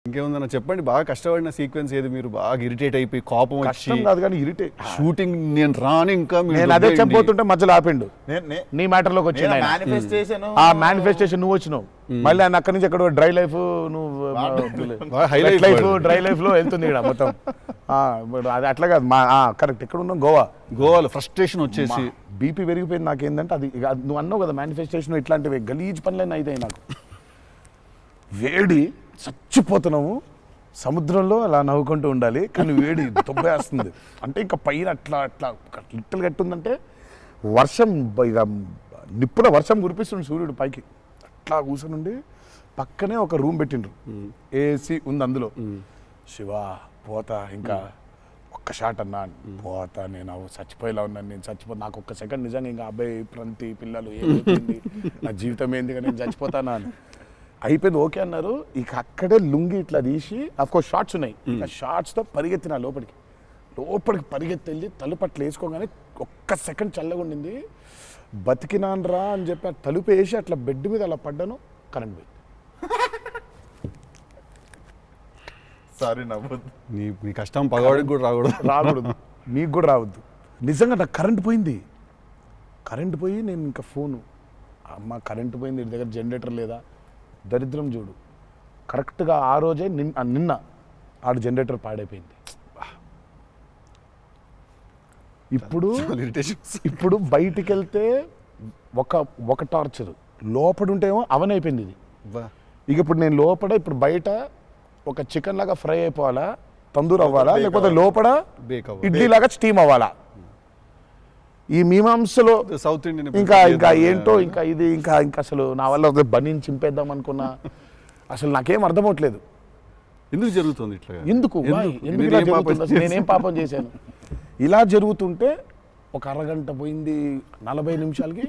ఇంకేముందన్న చెప్పండి, బాగా కష్టపడిన సీక్వెన్స్ ఏది, మీరు బాగా ఇరిటేట్ అయిపోయి కోపం వచ్చి కాదు కానీ ఇరిటేట్ షూటింగ్ నేను రాను ఇంకా నేను అదే చెప్పబోతుంటే మధ్యలో ఆపిండు. నీ మ్యాటర్లోకి వచ్చింది ఆ మేనిఫెస్టేషన్. నువ్వు వచ్చినావు మళ్ళీ ఆయన అక్కడి నుంచి ఎక్కడ డ్రై లైఫ్, నువ్వు హైలైట్ లైఫ్ డ్రై లైఫ్ లో వెళ్తుంది ఇక్కడ మొత్తం. అది అట్లా కాదు, కరెక్ట్. ఎక్కడ ఉన్నాం? గోవాలో ఫ్రస్ట్రేషన్ వచ్చేసి బీపీ పెరిగిపోయింది. నాకేందంటే అది నువ్వు అన్నావు కదా మేనిఫెస్టేషన్, ఇట్లాంటివి గలీజ్ పనులైనా అయితాయి నాకు. వేడి చచ్చిపోతున్నాము, సముద్రంలో అలా నవ్వుకుంటూ ఉండాలి, కానీ వేడి దొబ్బేస్తుంది. అంటే ఇంకా పైన అట్లా అట్లా లిట్టలు కట్టుందంటే వర్షం, ఇక నిప్పుల వర్షం కురిపిస్తుంది సూర్యుడు పైకి. అట్లా కూర్చొని పక్కనే ఒక రూమ్ పెట్టిండ్రు, ఏసీ ఉంది అందులో. శివ పోతా, ఇంకా ఒక్క షాట్ అన్నా పోతా, నేను చచ్చిపోయేలా ఉన్నాను, నేను చచ్చిపోతా, నాకు ఒక్క సెకండ్ నిజంగా ఇంకా అబ్బాయి ప్రంతి పిల్లలు ఏమైపోయింది, నా జీవితం ఏంది, నేను చచ్చిపోతానా అని అయిపోయింది. ఓకే అన్నారు. ఇక అక్కడే లుంగి ఇట్లా తీసి, అఫ్కోర్స్ షార్ట్స్ ఉన్నాయి, ఇక షార్ట్స్తో పరిగెత్తిన లోపలికి పరిగెత్తి వెళ్ళి తలుపు అట్లా వేసుకోగానే ఒక్క సెకండ్ చల్లగా ఉండింది. బతికినాన్రా అని చెప్పి ఆ తలుపు వేసి అట్లా బెడ్ మీద అలా పడ్డాను, కరెంట్ పోయింది. సారీ నవ్వద్దు, నీ కష్టం పగవాడికి కూడా రాకూడదు, మీకు కూడా రావద్దు. నిజంగా నాకు కరెంట్ పోయింది. కరెంట్ పోయి నేను ఇంకా ఫోను, అమ్మ కరెంట్ పోయింది, ఇంటి దగ్గర జనరేటర్ లేదా, దరిద్రం చూడు. కరెక్ట్గా ఆ రోజే నిన్న ఆడు జనరేటర్ పాడైపోయింది. ఇప్పుడు బయటికి వెళ్తే ఒక టార్చర్, లోపల ఉంటేమో అవన్ అయిపోయింది ఇది. ఇక ఇప్పుడు నేను లోపల, ఇప్పుడు బయట ఒక చికెన్ లాగా ఫ్రై అయిపోవాలా, తందూరు అవ్వాలా, లేకపోతే లోపల ఇడ్లీ లాగా స్టీమ్ అవ్వాలా. ఈ మీమాంసలో సౌత్ ఇండియన్ ఇంకా ఏంటో, ఇంకా ఇది ఇంకా అసలు నా వల్ల బనీని చింపేద్దాం అనుకున్నా, అసలు నాకేం అర్థం అవట్లేదు. ఎందుకు జరుగుతుంది ఇట్లా? ఎందుకు ఇలా జరుగుతుంది? అసలు నేనేం పాపం చేశాను? ఇలా జరుగుతుంటే ఒక అరగంట పోయింది, 40 నిమిషాలకి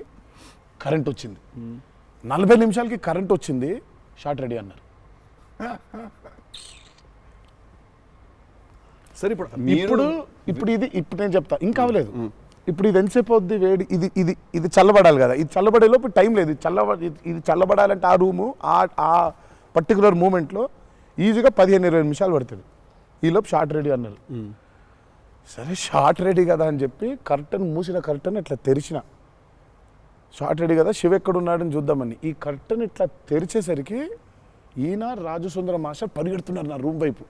కరెంట్ వచ్చింది. 40 నిమిషాలకి కరెంట్ వచ్చింది, షార్ట్ రెడీ అన్నారు. సరే ఇప్పుడు నేను చెప్తా, ఇంకా అవ్వలేదు. ఇప్పుడు ఇది ఎంతసేపు అవుద్ది వేడి, ఇది చల్లబడాలి కదా, ఇది చల్లబడేలోపు టైం లేదు. ఇది చల్లబడాలంటే ఆ రూము ఆ పర్టికులర్ మూమెంట్లో ఈజీగా 15-20 నిమిషాలు పడుతుంది. ఈలోపు షార్ట్ రెడీ అన్నారు. సరే షార్ట్ రెడీ కదా అని చెప్పి మూసిన కర్టన్ ఇట్లా తెరిచిన, షార్ట్ రెడీ కదా శివ ఎక్కడున్నాడని చూద్దామని. ఈ కర్టన్ ఇట్లా తెరిచేసరికి ఈయన రాజసుందర మాస్టర్ పరిగెడుతున్నారు నా రూమ్ వైపు.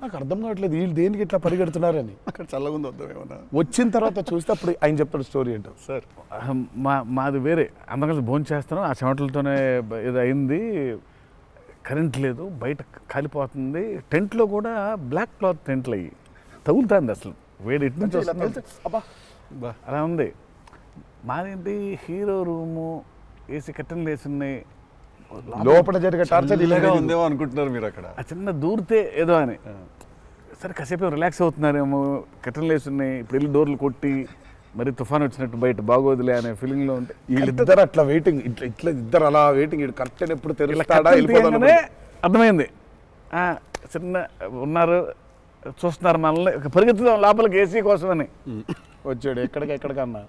నాకు అర్థం కావట్లేదు వీళ్ళు దేనికి ఇట్లా పరిగెడుతున్నారని. అక్కడ చల్లగా ఉంది వద్దామేమన్నా. వచ్చిన తర్వాత చూస్తే అప్పుడు ఆయన చెప్తాడు స్టోరీ ఏంటో. సార్ మాది వేరే, అందరం భోజనం చేస్తున్నాం, ఆ చెమటలతోనే ఇది అయింది, కరెంట్ లేదు, బయట కాలిపోతుంది, టెంట్లో కూడా బ్లాక్ క్లాత్ టెంట్లు అయ్యి తగులుతుంది, అసలు వేడి ఇటు నుంచి వస్తుంది, అలా ఉంది. మాదేంటి హీరో రూము, ఏసీ కట్టెలు వేసి ఉన్నాయి, లోపల జరిగే టార్చర్ ఇలాగా ఉందేమో అనుకుంటున్నారు మీరు అక్కడ. ఆ చిన్న దూరితే ఏదో అని. సరే కాసేపు రిలాక్స్ అవుతున్నారేమో, కట్టెలు వేసి ఉన్నాయి, ఇప్పుడు వెళ్ళి డోర్లు కొట్టి మరి తుఫాన్ వచ్చినట్టు బయట బాగోదులే అనే ఫీలింగ్లో ఉంటే వీళ్ళిద్దరు అట్లా వెయిటింగ్, ఇట్లా ఇద్దరు అలా వెయిటింగ్, కర్టెన్ ఎప్పుడు తెరుస్తాడా అర్థమైంది. చిన్న ఉన్నారు, చూస్తున్నారు మనల్ని, పరిగెత్తుదాం లోపలికి ఏసీ కోసమని వచ్చాడు. ఎక్కడికన్నా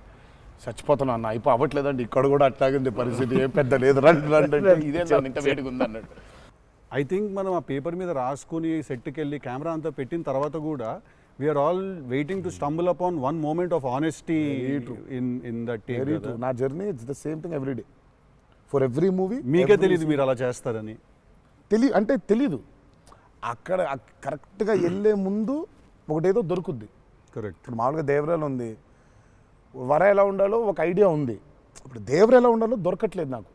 చచ్చిపోతున్నా అన్న, అయిపో అవ్వట్లేదండి, ఇక్కడ కూడా అట్లాగింది పరిస్థితి, ఏం పెద్ద లేదు, రండి ఇదే ఇంత వేడిగా ఉంది అన్నాడు. ఐ థింక్ మనం ఆ పేపర్ మీద రాసుకుని సెట్కి వెళ్ళి కెమెరా అంతా పెట్టిన తర్వాత కూడా we're all waiting to stumble upon one moment of honesty in that take. నా journey it's the same thing every day for every movie. మీకే తెలియదు మీరు అలా చేస్తారని? తెలీదు. అక్కడ కరెక్ట్గా వెళ్ళే ముందు ఒకటేదో దొరుకుద్ది. కరెక్ట్. ఇప్పుడు మామూలుగా దేవరాలు ఉంది, వర ఎలా ఉండాలో ఒక ఐడియా ఉంది, ఇప్పుడు దేవర ఎలా ఉండాలో దొరకట్లేదు నాకు.